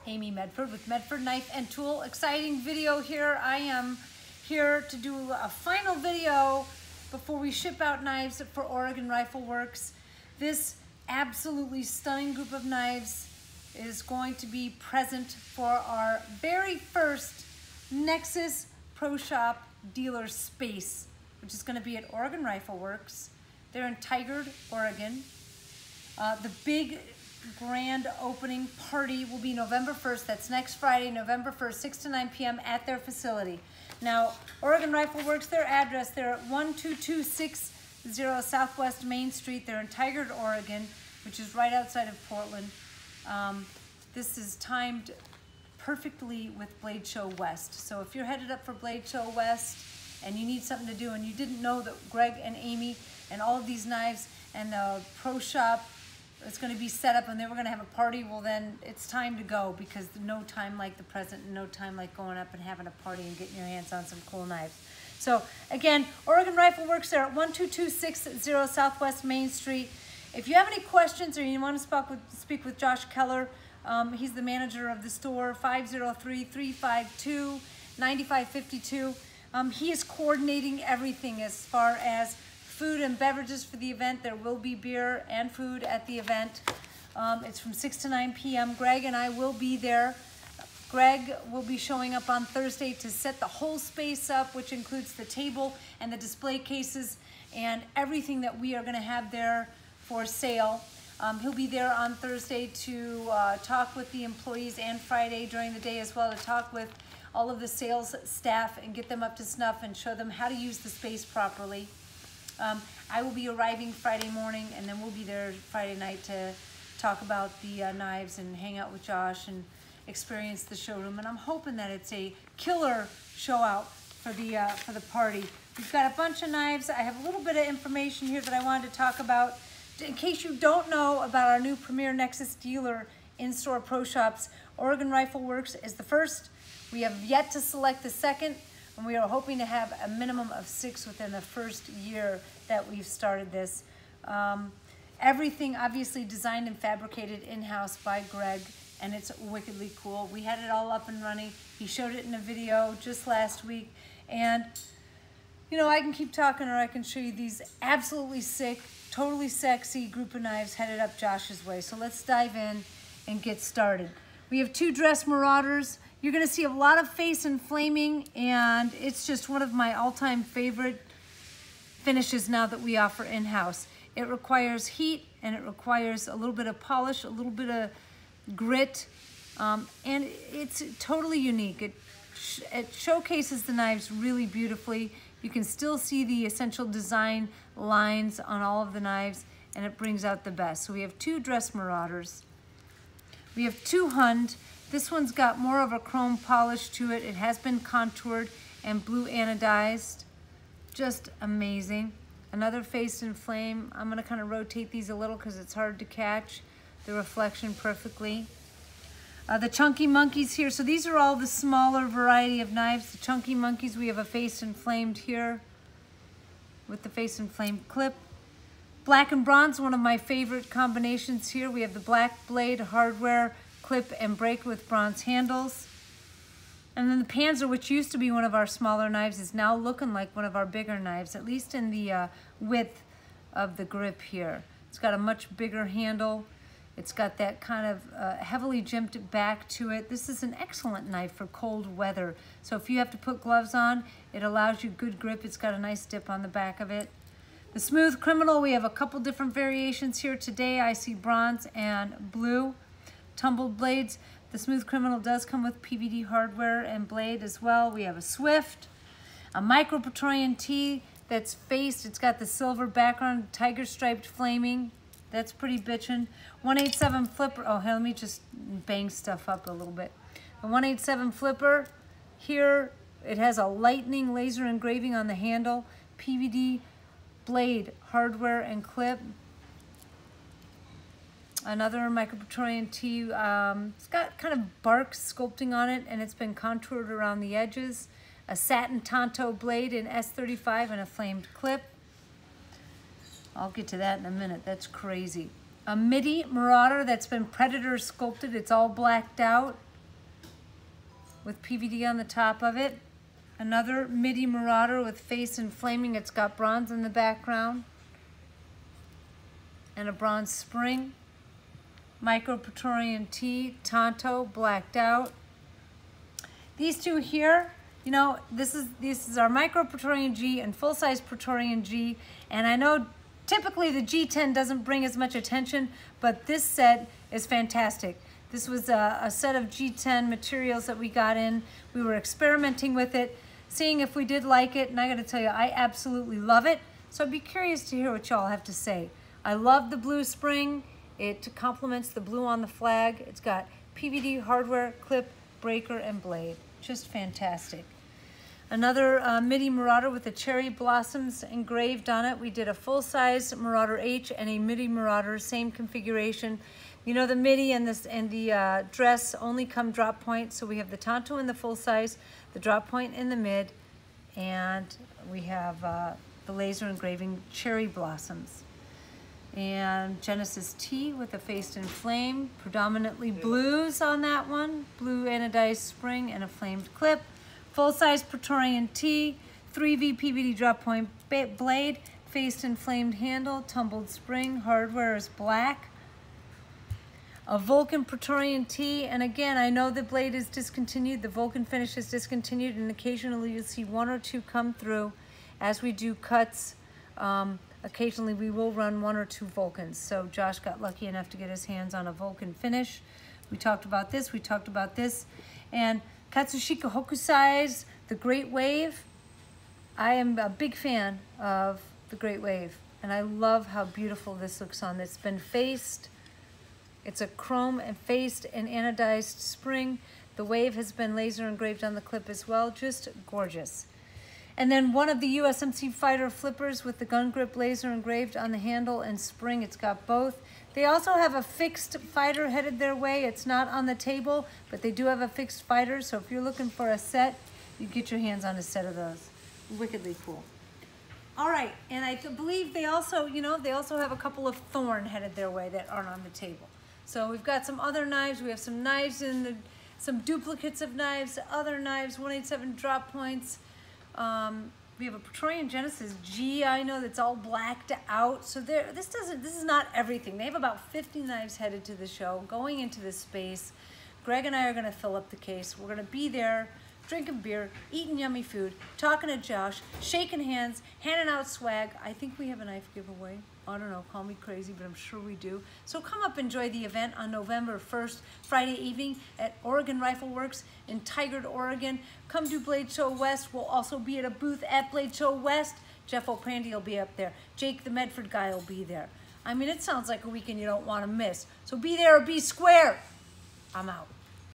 Amy Medford with Medford Knife and Tool. Exciting video here. I am here to do a final video before we ship out knives for Oregon Rifleworks. This absolutely stunning group of knives is going to be present for our very first Nexus Pro Shop dealer space, which is going to be at Oregon Rifleworks. They're in Tigard, Oregon. The big grand opening party will be November 1st. That's next Friday, November 1st, 6 to 9 p.m. at their facility. Now, Oregon Rifleworks, their address, they're at 12260 Southwest Main Street. They're in Tigard, Oregon, which is right outside of Portland. This is timed perfectly with Blade Show West. So if you're headed up for Blade Show West and you need something to do and you didn't know that Greg and Amy and all of these knives and the Pro Shop it's going to be set up and then we're going to have a party, well then it's time to go, because no time like the present and no time like going up and having a party and getting your hands on some cool knives. So again, Oregon Rifleworks, they're at 12260 Southwest Main Street. If you have any questions or you want to speak with Josh Keller, he's the manager of the store, 503-352-9552. He is coordinating everything as far as food and beverages for the event. There will be beer and food at the event. It's from 6 to 9 p.m. Greg and I will be there. Greg will be showing up on Thursday to set the whole space up, which includes the table and the display cases and everything that we are going to have there for sale. He'll be there on Thursday to talk with the employees, and Friday during the day as well to talk with all of the sales staff and get them up to snuff and show them how to use the space properly. I will be arriving Friday morning, and then we'll be there Friday night to talk about the knives and hang out with Josh and experience the showroom. And I'm hoping that it's a killer show out for the party. We've got a bunch of knives. I have a little bit of information here that I wanted to talk about. In case you don't know about our new Premier Nexus dealer in-store pro shops, Oregon Rifleworks is the first. We have yet to select the second, and we are hoping to have a minimum of 6 within the first year that we've started this. Everything obviously designed and fabricated in-house by Greg, and it's wickedly cool. We had it all up and running. He showed it in a video just last week. And, you know, I can keep talking or I can show you these absolutely sick, totally sexy group of knives headed up Josh's way. So let's dive in and get started. We have 2 dress Marauders. You're gonna see a lot of face and flaming, and it's just one of my all-time favorite finishes now that we offer in-house. It requires heat, and it requires a little bit of polish, a little bit of grit, and it's totally unique. It showcases the knives really beautifully. You can still see the essential design lines on all of the knives, and it brings out the best. So we have 2 dress Marauders. We have 2 Hund. This one's got more of a chrome polish to it. It has been contoured and blue anodized. Just amazing. Another face and flame. I'm gonna kind of rotate these a little because it's hard to catch the reflection perfectly. The Chunky Monkeys here. So these are all the smaller variety of knives. The Chunky Monkeys, we have a face and flamed here with the face and flame clip. Black and bronze, one of my favorite combinations here. We have the black blade hardware clip and break with bronze handles. And then the Panzer, which used to be one of our smaller knives, is now looking like one of our bigger knives, at least in the width of the grip here. It's got a much bigger handle. It's got that kind of heavily jimped back to it. This is an excellent knife for cold weather. So if you have to put gloves on, it allows you good grip. It's got a nice dip on the back of it. The Smooth Criminal, we have a couple different variations here today. I see bronze and blue. Tumbled blades. The Smooth Criminal does come with PVD hardware and blade as well. We have a Swift, a Micro Praetorian T that's faced. It's got the silver background, tiger striped flaming. That's pretty bitchin'. 187 flipper. Oh, hey, let me just bang stuff up a little bit. The 187 flipper here, it has a lightning laser engraving on the handle. PVD blade hardware and clip. Another Micro Praetorian T. It's got kind of bark sculpting on it, and it's been contoured around the edges. A satin Tonto blade in S35 and a flamed clip. I'll get to that in a minute. That's crazy. A MIDI Marauder that's been Predator sculpted. It's all blacked out. with PVD on the top of it. Another midi Marauder with face and flaming. It's got bronze in the background and a bronze spring. Micro Praetorian T, Tonto, blacked out. These two here, you know, this is our Micro Praetorian G and full-size Praetorian G, and I know typically the G10 doesn't bring as much attention, but this set is fantastic. This was a set of G10 materials that we got in. We were experimenting with it, seeing if we did like it, and I gotta tell you, I absolutely love it. So I'd be curious to hear what y'all have to say. I love the blue spring. It complements the blue on the flag. It's got PVD hardware, clip, breaker, and blade. Just fantastic. Another midi Marauder with the cherry blossoms engraved on it. We did a full-size Marauder H and a midi Marauder, same configuration. You know, the midi and the dress only come drop point, so we have the Tonto in the full size, the drop point in the mid, and we have the laser engraving cherry blossoms. And Genesis T with a face and flame, predominantly blues on that one, blue anodized spring and a flamed clip. Full-size Praetorian T, 3V PVD drop point blade, faced and flamed handle, tumbled spring, hardware is black. A Vulcan Praetorian T, and again, I know the blade is discontinued, the Vulcan finish is discontinued, and occasionally you'll see one or two come through as we do cuts. Occasionally we will run one or two Vulcans. So Josh got lucky enough to get his hands on a Vulcan finish. We talked about this, we talked about this. And Katsushika Hokusai's The Great Wave. I am a big fan of The Great Wave, and I love how beautiful this looks on. It's been faced. It's a chrome and faced and anodized spring. The wave has been laser engraved on the clip as well. Just gorgeous. And then one of the USMC Fighter flippers with the gun grip laser engraved on the handle and spring. It's got both. They also have a fixed fighter headed their way. It's not on the table, but they do have a fixed fighter. So if you're looking for a set, you get your hands on a set of those. Wickedly cool. All right, and I believe they also, you know, they also have a couple of Thorn headed their way that aren't on the table. So we've got some other knives. We have some knives in the, some duplicates of knives, other knives, 187 drop points. We have a Praetorian Genesis G, I know, that's all blacked out. So this is not everything. They have about 50 knives headed to the show, going into this space. Greg and I are gonna fill up the case. We're gonna be there, drinking beer, eating yummy food, talking to Josh, shaking hands, handing out swag. I think we have a knife giveaway. I don't know, call me crazy, but I'm sure we do. So come up, enjoy the event on November 1st, Friday evening at Oregon Rifleworks in Tigard, Oregon. Come to Blade Show West. We'll also be at a booth at Blade Show West. Jeff O'Prandy will be up there. Jake the Medford guy will be there. I mean, it sounds like a weekend you don't want to miss. So be there or be square. I'm out.